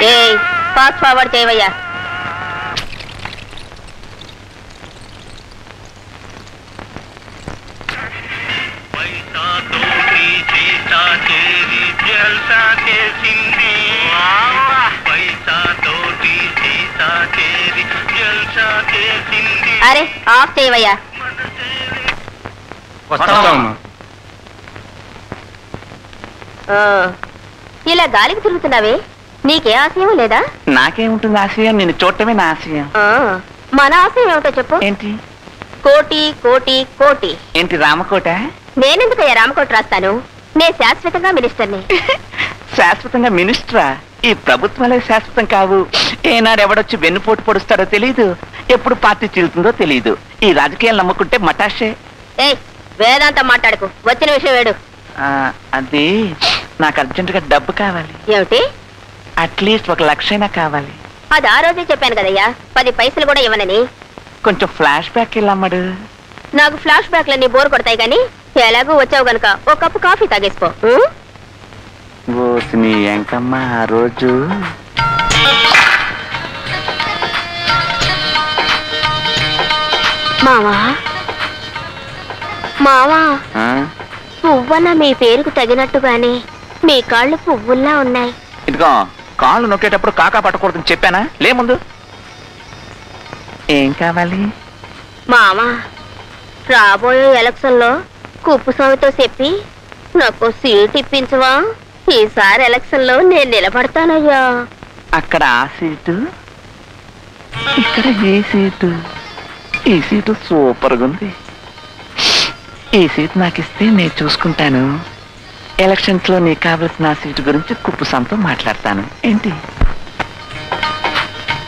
ఏ fast forward చేయవయ్యా. అరే of చేయవయ్యా. ఇలా గాలికి తిరుగుతున్నావే, నీకే ఆశయం లేదా? నాకేముంటుంది ఆశయం? నేను చూడటమే నా ఆశయం. మన ఆశయం ఏమిటో చెప్పు. ఏంటి? కోటి కోటి కోటి. ఏంటి రామకోట? నేనెందుకయ్యా రామకోట రాస్తాను? నేను శాశ్వతంగా మినిస్టర్ని. శాశ్వతంగా మినిస్టరా? ఈ ప్రభుత్వాలే శాశ్వతం కావు. ఏనాడు ఎవడొచ్చి వెన్నుపోటు పొడుస్తాడో తెలీదు, ఎప్పుడు పార్టీ చీలుతుందో తెలీదు. ఈ రాజకీయాలు నమ్ముకుంటే మటాషే. ఏయ్ వేదాంతం మాట్లాడుకు, వచ్చిన విషయం వేడు. అది నాకు అర్జెంటుగా డబ్బు కావాలి. ఏమిటి? అట్లీస్ట్ 1,00,000 కావాలి. అది ఆ రోజే చెప్పాను కదయ్యా, 10 పైసలు కూడా ఇవ్వనని. కొంచెం ఫ్లాష్ బ్యాక్ వెళ్ళమ్మడు. నాకు ఫ్లాష్ బ్యాక్లన్నీ బోర్ కొడతాయి గాని ఎలాగూ వచ్చావు గనుక ఒక కప్పు కాఫీ తాగేసుకో. నీ ఎంకమ్మ ఆ రోజు మావా మావా పువ్వన మీ పేరుకు తగినట్టుగానే మీ కాళ్ళు పువ్వుల్లా ఉన్నాయి. ఇదిగో కాళ్ళు నొక్కేటప్పుడు కాకా పట్టకూడదని చెప్పానా? లే ముందు. ఏం కావాలి? మావా రాబోయే ఎలక్షన్ లో కుప్పు స్వామితో చెప్పి నాకు సీట్ ఇప్పించవా? ఈసారి ఎలక్షన్ లో నేను నిలబడతానయ్యా. అక్కడ ఆ సీటు, ఇక్కడ ఈ సీటు. ఈ సీటు సూపర్గా ఉంది. ఈ సీట్ నాకు ఇస్తే నేను చూసుకుంటాను. ఎలక్షన్స్ లో నీకు కావలసిన ఆ సీటు గురించి కుప్పు స్వామితో మాట్లాడతాను. ఏంటి?